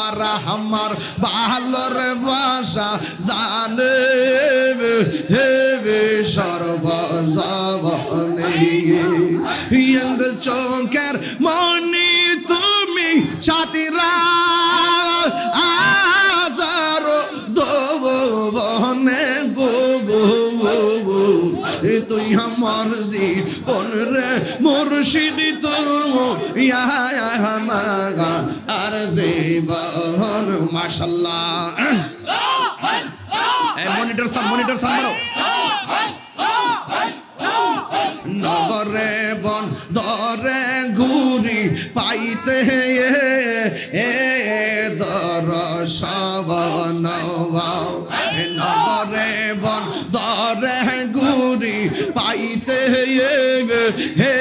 আমার আমার ভালোর বাসা জানে হে সর্বজবনে চোখের মনি তুমি সাথীরা আজারো দোবনে গো তুই আমার জীবন রে মুর্শিদ তুমি আর জীবন মাশাআল্লাহ মনিটর সান মারো নগরে বন দরে ঘুরি পাইতে দর্শন নগরে বন দরে ঘুরি পাইতে হে